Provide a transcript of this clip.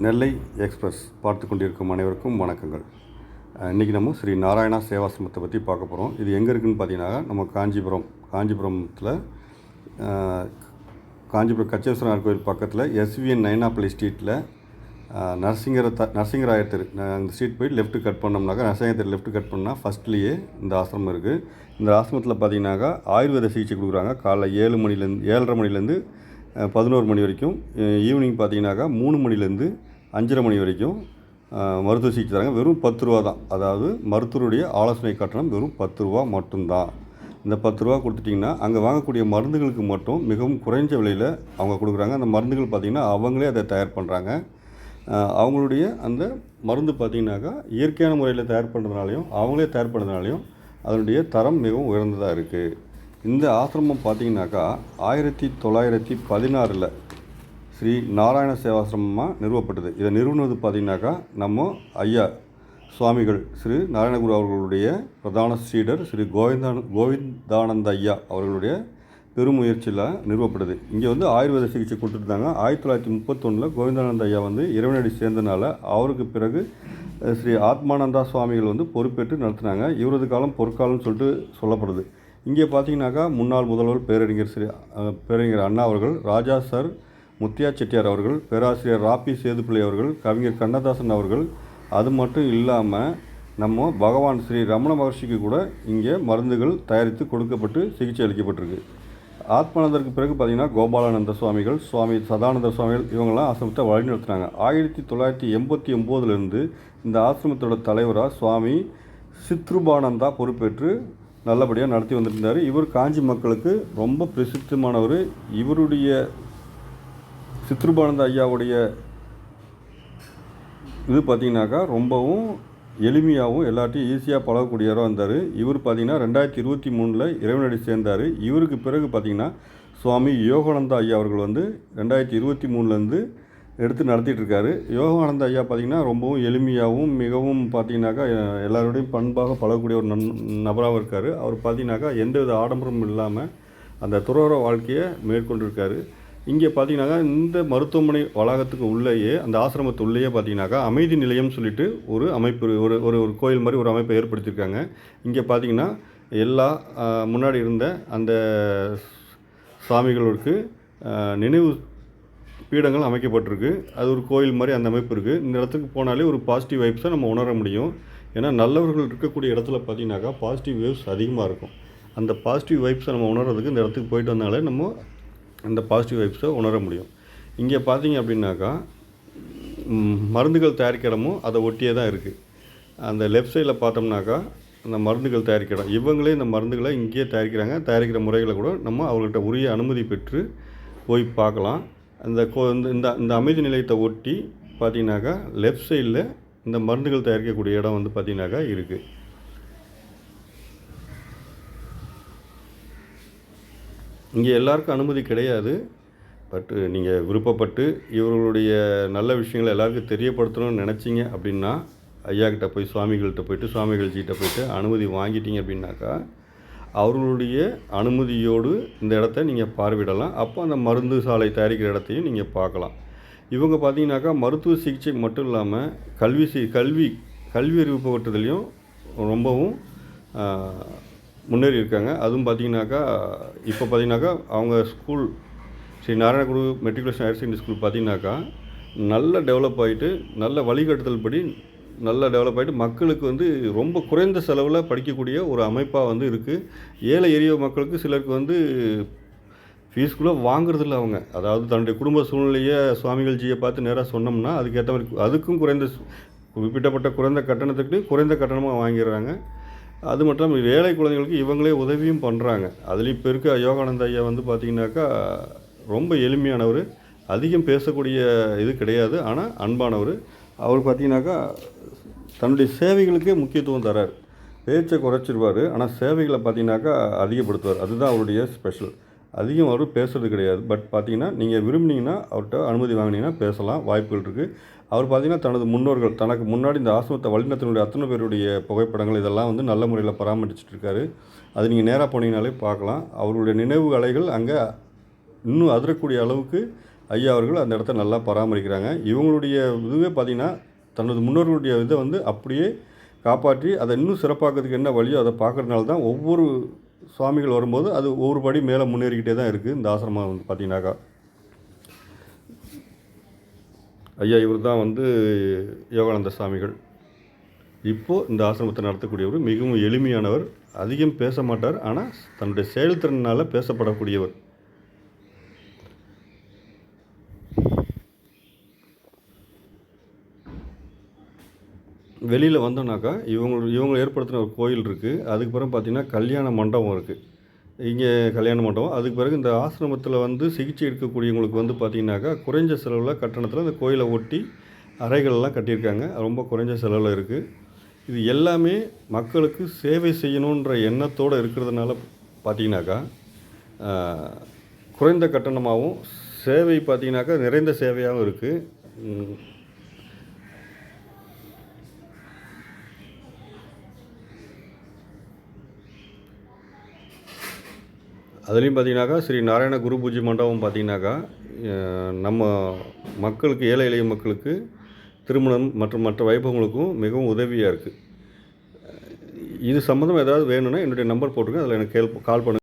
நெல்லை express பார்த்து கொண்டிருக்கும் அனைவருக்கும் வணக்கங்கள். இன்றைக்கி நம்ம ஸ்ரீ நாராயணா சேவாசிரமத்தை பற்றி பார்க்க போகிறோம். இது எங்கே இருக்குதுன்னு பார்த்தீங்கன்னா நம்ம காஞ்சிபுரத்தில் காஞ்சிபுரம் கச்சேஸ்வரர் கோயில் பக்கத்தில் எஸ்விஎன் நைனாப்பள்ளி ஸ்ட்ரீட்டில் நரசிங்கராயர் தெரு அந்த ஸ்ட்ரீட் போய் லெஃப்ட்டு கட் பண்ணோம்னாக்கா நரசிங்கராயர் தெரு லெஃப்ட்டு கட் பண்ணால் ஃபஸ்ட்லேயே இந்த ஆசிரமம் இருக்குது. இந்த ஆசிரமத்தில் பார்த்தீங்கன்னாக்கா ஆயுர்வேத சிகிச்சை கொடுக்குறாங்க. காலைல 7:30 மணிலேருந்து 11 மணி வரைக்கும். ஈவினிங் பார்த்தீங்கன்னாக்கா 3 மணிலேருந்து 5:30 மணி வரைக்கும் மருத்துவ சிகிச்சை தராங்க. வெறும் 10 ரூபா தான். அதாவது மருத்துவருடைய ஆலோசனை கட்டணம் வெறும் 10 ரூபா மட்டும்தான். இந்த 10 ரூபா கொடுத்துட்டிங்கன்னா அங்கே வாங்கக்கூடிய மருந்துகளுக்கு மட்டும் மிகவும் குறைஞ்ச விலையில் அவங்க கொடுக்குறாங்க. அந்த மருந்துகள் பார்த்திங்கன்னா அவங்களே அதை தயார் பண்ணுறாங்க. அவங்களுடைய அந்த மருந்து பார்த்திங்கனாக்கா இயற்கையான முறையில் தயார் பண்ணுறதுனாலையும் அவங்களே தயார் பண்ணுறதுனாலையும் அதனுடைய தரம் மிகவும் உயர்ந்ததாக இருக்குது. இந்த ஆசிரமம் பார்த்திங்கனாக்கா 1916 ஸ்ரீ நாராயண சேவாசிரமமாக நிறுவப்பட்டது. இதை நிறுவனது பார்த்திங்கனாக்கா நம்ம ஐயா சுவாமிகள் ஸ்ரீ நாராயணகுரு அவர்களுடைய பிரதான ஸ்ரீடர் ஸ்ரீ கோவிந்தானந்த ஐயா அவர்களுடைய பெருமுயற்சியில் நிறுவப்பட்டது. இங்கே ஆயுர்வேத சிகிச்சை கொடுத்துருந்தாங்க. 1931 கோவிந்தானந்த ஐயா இறைவனடி சேர்ந்தனால அவருக்கு பிறகு ஸ்ரீ ஆத்மானந்தா சுவாமிகள் பொறுப்பேற்று நடத்தினாங்க. இவரது காலம் பொற்காலம்னு சொல்லிட்டு சொல்லப்படுது. இங்கே பார்த்தீங்கன்னாக்கா முன்னாள் முதல்வர் பேரறிஞர் அண்ணா அவர்கள், ராஜா சர் முத்தியா செட்டியார் அவர்கள், பேராசிரியர் ராபி சேதுப்பிள்ளை அவர்கள், கவிஞர் கண்ணதாசன் அவர்கள், அது மட்டும் இல்லாமல் நம்ம பகவான் ஸ்ரீ ரமண மகர்ஷிக்கு கூட இங்கே மருந்துகள் தயாரித்து கொடுக்கப்பட்டு சிகிச்சை அளிக்கப்பட்டிருக்கு. ஆத்மானந்தருக்கு பிறகு பார்த்திங்கன்னா கோபாலானந்த சுவாமிகள், சுவாமி சதானந்த சுவாமிகள் இவங்கெல்லாம் ஆசிரமத்தை வழிநடத்தினாங்க. 1989 இந்த ஆசிரமத்தோட தலைவராக சுவாமி சித்ருபானந்தா பொறுப்பேற்று நல்லபடியாக நடத்தி வந்துருந்தார். இவர் காஞ்சி மக்களுக்கு ரொம்ப பிரசித்தமானவர். இவருடைய சித்ருபானந்த ஐயாவுடைய இது பார்த்திங்கனாக்கா ரொம்பவும் எளிமையாகவும் எல்லாத்தையும் ஈஸியாக பழகக்கூடியவராக இருந்தார். இவர் பார்த்திங்கன்னா 2023 இறைவனடி சேர்ந்தார். இவருக்கு பிறகு பார்த்திங்கன்னா சுவாமி யோகானந்தா ஐயா அவர்கள் 2023 எடுத்து நடத்திட்டு இருக்காரு. யோகானந்த ஐயா பார்த்திங்கன்னா ரொம்பவும் எளிமையாகவும் மிகவும் பார்த்திங்கனாக்கா எல்லாரோடையும் பண்பாக பழகக்கூடிய ஒரு நபராகவும் இருக்கார். அவர் பார்த்திங்கனாக்கா எந்தவித ஆடம்பரமும் இல்லாமல் அந்த துறவற வாழ்க்கையை மேற்கொண்டிருக்காரு. இங்கே பார்த்திங்கனாக்கா இந்த மருத்துவமனை வளாகத்துக்கு உள்ளேயே அந்த ஆசிரமத்து உள்ளேயே பார்த்திங்கனாக்கா அமைதி நிலையம் சொல்லிட்டு ஒரு அமைப்பு ஒரு ஒரு ஒரு கோயில் மாதிரி ஒரு அமைப்பை ஏற்படுத்தியிருக்காங்க. இங்கே பார்த்திங்கன்னா எல்லா முன்னாடி இருந்த அந்த சாமிகளுக்கு நினைவு பீடங்கள் அமைக்கப்பட்டிருக்கு. அது ஒரு கோயில் மாதிரி அந்த அமைப்பு இருக்குது. இந்த இடத்துக்கு போனாலே ஒரு பாசிட்டிவ் வைப்ஸை நம்ம உணர முடியும். ஏன்னா நல்லவர்கள் இருக்கக்கூடிய இடத்துல பார்த்திங்கனாக்கா பாசிட்டிவ் வைப்ஸ் அதிகமாக இருக்கும். அந்த பாசிட்டிவ் வைப்ஸை நம்ம உணர்றதுக்கு இந்த இடத்துக்கு போயிட்டு வந்தாலே நம்ம அந்த பாசிட்டிவ் வைப்ஸை உணர முடியும். இங்கே பார்த்திங்க அப்படின்னாக்கா மருந்துகள் தயாரிக்கிற இடமும் அதை ஒட்டியே தான் இருக்குது. அந்த லெஃப்ட் சைடில் பார்த்தோம்னாக்கா அந்த மருந்துகள் தயாரிக்கிற இடம். இவங்களே இந்த மருந்துகளை இங்கேயே தயாரிக்கிறாங்க. தயாரிக்கிற முறைகளை கூட நம்ம அவங்கள்ட்ட உரிய அனுமதி பெற்று போய் பார்க்கலாம். அந்த இந்த அமைதி நிலையத்தை ஒட்டி பார்த்திங்கனாக்கா லெஃப்ட் சைடில் இந்த மருந்துகள் தயாரிக்கக்கூடிய இடம் பார்த்திங்கனாக்கா இருக்குது. இங்கே எல்லாருக்கும் அனுமதி கிடையாது. பட் நீங்கள் விருப்பப்பட்டு இவர்களுடைய நல்ல விஷயங்களை எல்லாருக்கும் தெரியப்படுத்தணும்னு நினச்சிங்க அப்படின்னா ஐயாக்கிட்ட போய் சுவாமிகள்கிட்ட போய்ட்டு சுவாமிகள்ஜிகிட்ட போய்ட்டு அனுமதி வாங்கிட்டீங்க அப்படின்னாக்கா அவர்களுடைய அனுமதியோடு இந்த இடத்த நீங்கள் பார்வையிடலாம். அப்போ அந்த மருந்து சாலை தயாரிக்கிற இடத்தையும் நீங்கள் பார்க்கலாம். இவங்க பார்த்தீங்கன்னாக்கா மருத்துவ சிகிச்சை மட்டும் இல்லாமல் கல்வி அறிவு போட்டுறதுலையும் ரொம்பவும் முன்னேறி இருக்காங்க. அதுவும் பார்த்திங்கனாக்கா இப்போ பார்த்திங்கனாக்கா அவங்க school Sri Narayanaguru matriculation higher secondary school பார்த்திங்கனாக்கா நல்ல டெவலப் ஆகிட்டு நல்ல வழிகாட்டுதல் படி நல்லா டெவலப் ஆகிட்டு மக்களுக்கு ரொம்ப குறைந்த செலவில் படிக்கக்கூடிய ஒரு அமைப்பாக இருக்குது. ஏழை எளிய மக்களுக்கு சிலருக்கு ஃபீஸ் கூட வாங்குறதில்ல அவங்க. அதாவது தன்னுடைய குடும்ப சூழ்நிலையை சுவாமிகள்ஜியை பார்த்து நேராக சொன்னோம்னா அதுக்கேற்ற மாதிரி அதுக்கும் குறிப்பிட்டப்பட்ட குறைந்த கட்டணத்துக்கு குறைந்த கட்டணமாக வாங்கிடுறாங்க. அது மட்டும் இல்லாமல் ஏழை குழந்தைகளுக்கு இவங்களே உதவியும் பண்ணுறாங்க. அதுலேயும் இப்போ இருக்க யோகானந்த ஐயா பார்த்திங்கனாக்கா ரொம்ப எளிமையானவர். அதிகம் பேசக்கூடிய இது கிடையாது, ஆனால் அன்பானவர். அவர் பார்த்திங்கனாக்கா தன்னுடைய சேவைகளுக்கே முக்கியத்துவம் தரார். பேச்சை குறைச்சிருவார், ஆனால் சேவைகளை பார்த்திங்கனாக்கா அதிகப்படுத்துவார். அதுதான் அவருடைய ஸ்பெஷல். அதிகம் அவர் பேசுகிறது கிடையாது. பட் பார்த்திங்கன்னா நீங்கள் விரும்பினீங்கன்னா அவர்கிட்ட அனுமதி வாங்கினீங்கன்னா பேசலாம், வாய்ப்புகள் இருக்குது. அவர் பார்த்திங்கன்னா தனது முன்னோர்கள் தனக்கு முன்னாடி இந்த ஆசிரமத்தை வழிநடத்தினுடைய அத்தனை பேருடைய புகைப்படங்கள் இதெல்லாம் நல்ல முறையில் பராமரிச்சுட்டு இருக்காரு. அது நீங்கள் நேராக போனீங்கனாலே பார்க்கலாம். அவருடைய நினைவு அலைகள் அங்கே இன்னும் அதிரக்கூடிய அளவுக்கு ஐயா அவர்கள் அந்த இடத்த நல்லா பராமரிக்கிறாங்க. இவங்களுடைய இதுவே பார்த்திங்கன்னா தனது முன்னோர்களுடைய இதை வந்து அப்படியே காப்பாற்றி அதை இன்னும் சிறப்பாக்கிறதுக்கு என்ன வழியோ அதை பார்க்குறதுனால தான் ஒவ்வொரு சுவாமிகள் வரும்போது அது ஒவ்வொரு படி மேலே முன்னேறிக்கிட்டே தான் இருக்குது இந்த ஆசிரமம் வந்து பார்த்திங்கனாக்கா. ஐயா இவர் தான் வந்து யோகானந்த சுவாமிகள். இப்போது இந்த ஆசிரமத்தை நடத்தக்கூடியவர் மிகவும் எளிமையானவர், அதிகம் பேச மாட்டார், ஆனால் தன்னுடைய செயல்திறனால் பேசப்படக்கூடியவர். வெளியில் வந்தோம்னாக்கா இவங்க ஏற்படுத்தின ஒரு கோயில் இருக்குது. அதுக்கு பிறகு பார்த்திங்கன்னா கல்யாண மண்டபம் இருக்குது. இங்கே கல்யாண மண்டபம், அதுக்கு பிறகு இந்த ஆசிரமத்தில் வந்து சிகிச்சை எடுக்கக்கூடியவங்களுக்கு வந்து பார்த்திங்கனாக்கா குறைஞ்ச செலவில் கட்டணத்தில் இந்த கோயிலை ஒட்டி அறைகள்லாம் கட்டியிருக்காங்க. ரொம்ப குறைஞ்ச செலவில் இருக்குது. இது எல்லாமே மக்களுக்கு சேவை செய்யணுன்ற எண்ணத்தோடு இருக்கிறதுனால பார்த்திங்கனாக்கா குறைந்த கட்டணமாகவும் சேவை பார்த்திங்கனாக்கா நிறைந்த சேவையாகவும் இருக்குது. அதுலேயும் பார்த்திங்கனாக்கா ஸ்ரீ நாராயண குரு பூஜை மண்டபம் பார்த்திங்கனாக்கா நம்ம மக்களுக்கு ஏழை எளிய மக்களுக்கு திருமணம் மற்றும் மற்ற வைபவங்களுக்கும் மிகவும் உதவியாக இருக்குது. இது சம்மந்தமாக ஏதாவது வேணும்னா என்னுடைய நம்பர் போட்டிருக்கேன், அதில் எனக்கு கால் பண்ணுங்கள்.